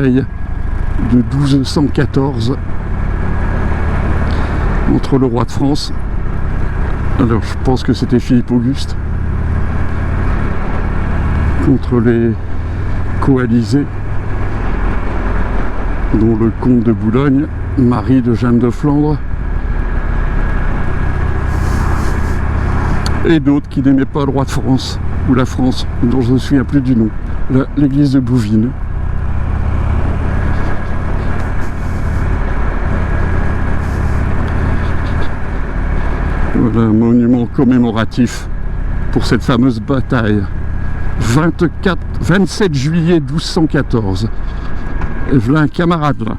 de 1214 entre le roi de France, alors je pense que c'était Philippe Auguste, contre les coalisés, dont le comte de Boulogne, mari de Jeanne de Flandre, et d'autres qui n'aimaient pas le roi de France, ou la France, dont je ne me souviens plus du nom, l'église de Bouvines. Voilà un monument commémoratif pour cette fameuse bataille. 27 juillet 1214. Et voilà un camarade là.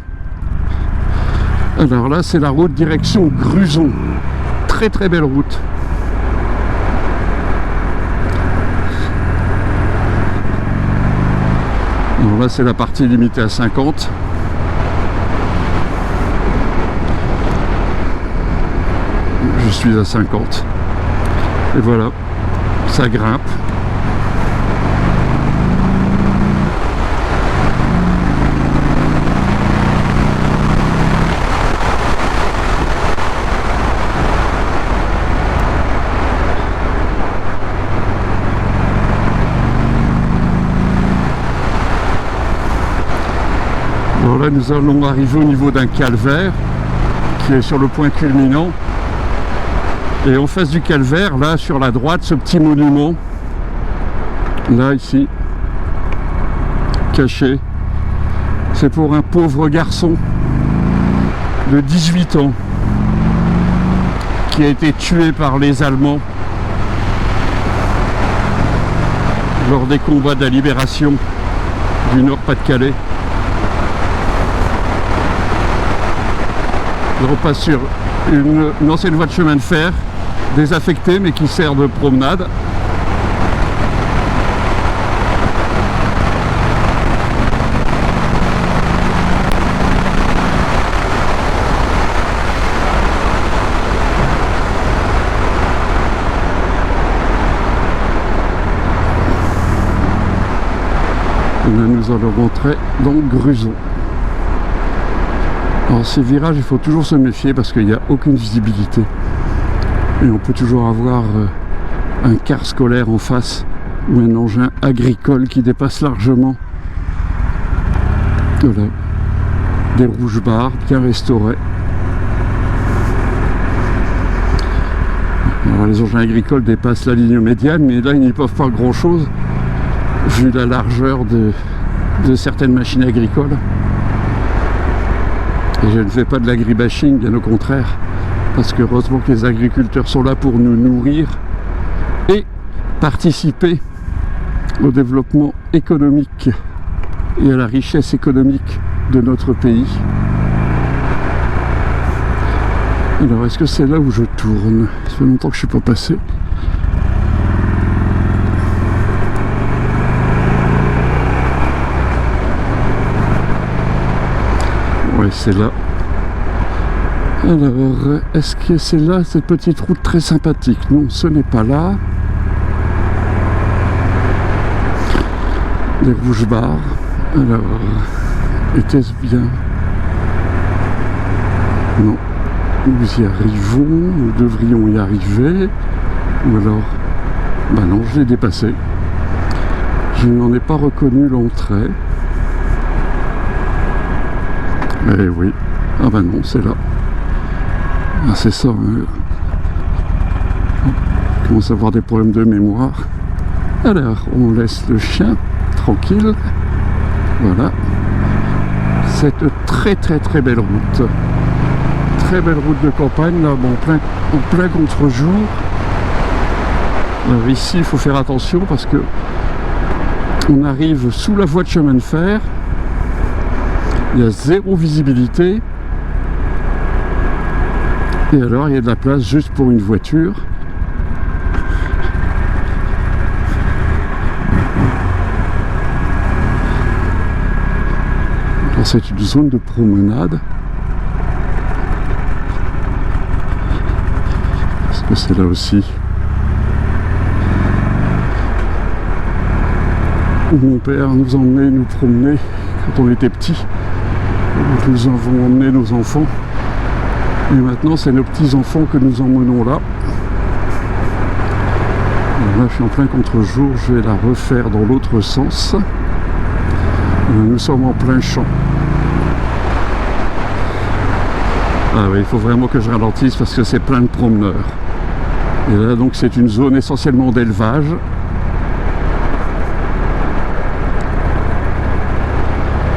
Alors là, c'est la route direction Gruson. Très très belle route. Alors là, c'est la partie limitée à 50. Je suis à 50. Et voilà, ça grimpe. Alors là, nous allons arriver au niveau d'un calvaire qui est sur le point culminant. Et en face du calvaire, là, sur la droite, ce petit monument, là, ici, caché, c'est pour un pauvre garçon de 18 ans qui a été tué par les Allemands lors des combats de la libération du Nord-Pas-de-Calais. Je repasse sur une ancienne voie de chemin de fer désaffectée mais qui sert de promenade. Et là, nous allons rentrer dans Gruson. Alors ces virages, il faut toujours se méfier parce qu'il n'y a aucune visibilité. Et on peut toujours avoir un car scolaire en face ou un engin agricole qui dépasse largement. Voilà. Des rouges barres bien restaurés. Alors, les engins agricoles dépassent la ligne médiane, mais là ils n'y peuvent pas grand chose vu la largeur de certaines machines agricoles. Et je ne fais pas de l'agribashing, bien au contraire, parce que heureusement que les agriculteurs sont là pour nous nourrir et participer au développement économique et à la richesse économique de notre pays. Alors, est-ce que c'est là où je tourne? Ça fait longtemps que je ne suis pas passé. Ouais, c'est là. Alors, est-ce que c'est là, cette petite route très sympathique? Non, ce n'est pas là. Des rouges barres. Alors, était-ce bien? Non. Nous y arrivons, nous devrions y arriver. Ou alors, ben non, je l'ai dépassé. Je n'en ai pas reconnu l'entrée. Eh oui. Ah ben non, c'est là. Ah, c'est ça. Hein. Je commence à avoir des problèmes de mémoire. Alors, on laisse le chien tranquille. Voilà. Cette très très très belle route. Très belle route de campagne, là, bon, en plein contre-jour. Alors ici, il faut faire attention parce que on arrive sous la voie de chemin de fer. Il y a zéro visibilité. Et alors, il y a de la place juste pour une voiture. Alors, c'est une zone de promenade. Est-ce que c'est là aussi où mon père nous emmenait nous promener quand on était petit. Nous avons emmené nos enfants. Et maintenant, c'est nos petits-enfants que nous emmenons là. Et là, je suis en plein contre-jour. Je vais la refaire dans l'autre sens. Nous sommes en plein champ. Ah oui, il faut vraiment que je ralentisse parce que c'est plein de promeneurs. Et là, donc, c'est une zone essentiellement d'élevage.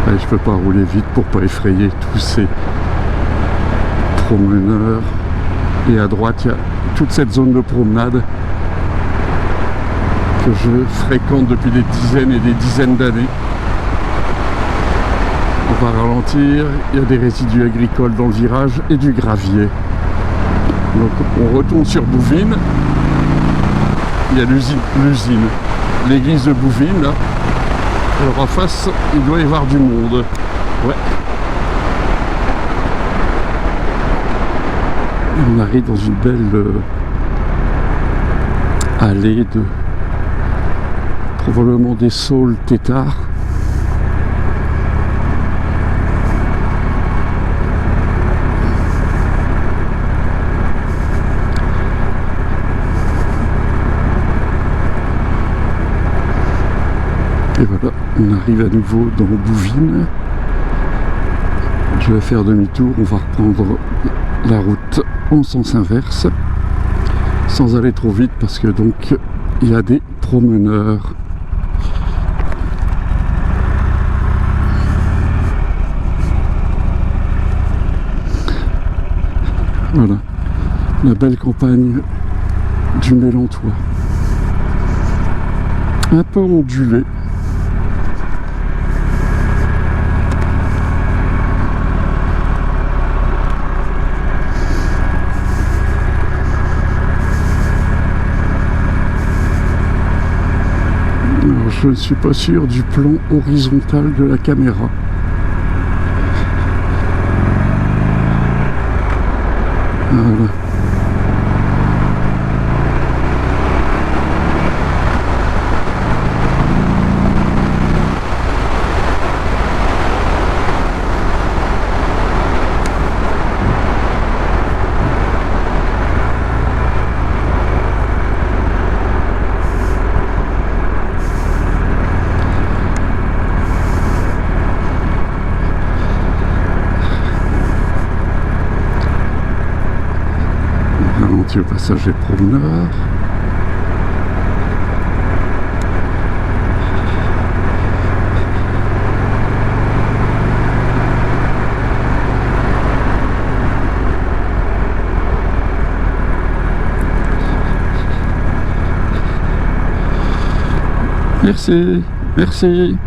Et je peux pas rouler vite pour pas effrayer tous ces promeneurs. Et à droite, il y a toute cette zone de promenade que je fréquente depuis des dizaines et des dizaines d'années. On va ralentir, il y a des résidus agricoles dans le virage et du gravier. Donc on retourne sur Bouvines. Il y a l'usine, l'église de Bouvines là. Alors en face, il doit y avoir du monde. Ouais. Et on arrive dans une belle allée de probablement des saules têtards. Et voilà, on arrive à nouveau dans Bouvines. Je vais faire demi-tour, on va reprendre la route en sens inverse, sans aller trop vite parce que donc il y a des promeneurs. Voilà, la belle campagne du Mélantois. Un peu ondulée. Alors, je ne suis pas sûr du plan horizontal de la caméra. Voilà. Au passage des promeneurs. Merci, merci.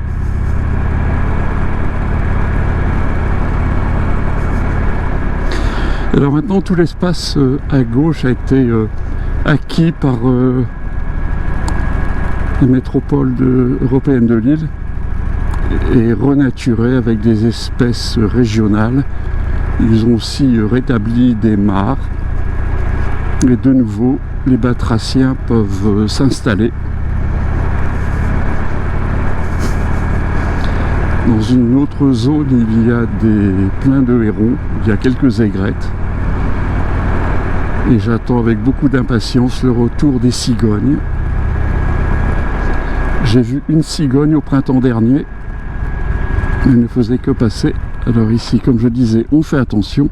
Alors maintenant, tout l'espace à gauche a été acquis par la métropole européenne de Lille et renaturé avec des espèces régionales. Ils ont aussi rétabli des mares et de nouveau, les batraciens peuvent s'installer. Dans une autre zone, il y a plein de hérons, il y a quelques aigrettes. Et j'attends avec beaucoup d'impatience le retour des cigognes. J'ai vu une cigogne au printemps dernier. Elle ne faisait que passer. Alors ici, comme je disais, on fait attention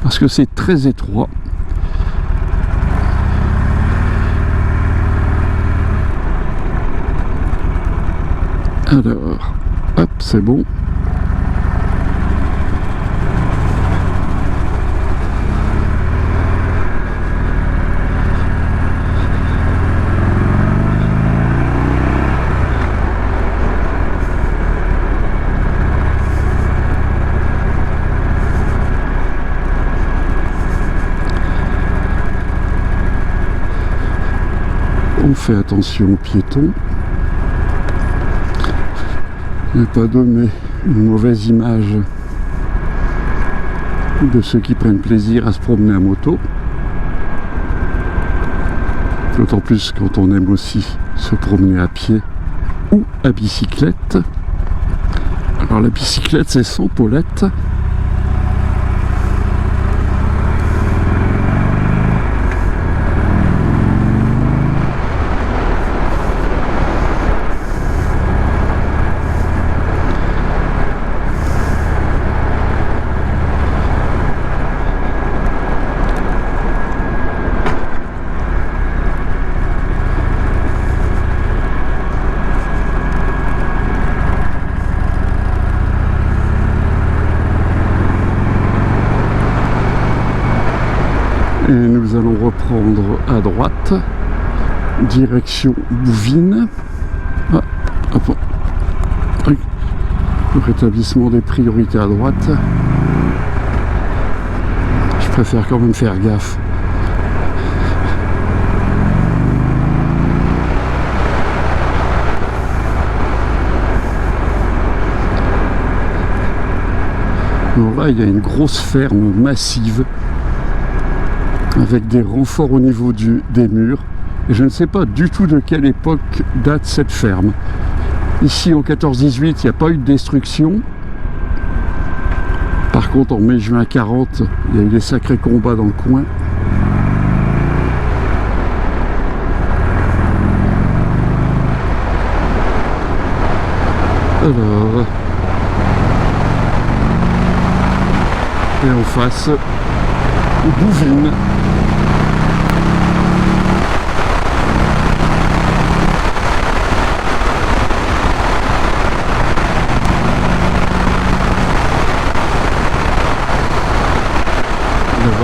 parce que c'est très étroit. Alors, hop, c'est bon. On fait attention aux piétons. Ne pas donner une mauvaise image de ceux qui prennent plaisir à se promener à moto. D'autant plus quand on aime aussi se promener à pied ou à bicyclette. Alors Alors la bicyclette c'est sans Paulette. Et nous allons reprendre à droite, direction Bouvines. Ah, hop, oui. Le rétablissement des priorités à droite. Je préfère quand même faire gaffe. Alors là, il y a une grosse ferme massive avec des renforts au niveau des murs. Et je ne sais pas du tout de quelle époque date cette ferme. Ici en 14-18, il n'y a pas eu de destruction. Par contre, en mai-juin 40, il y a eu des sacrés combats dans le coin. Alors... Et en face, Bouvines.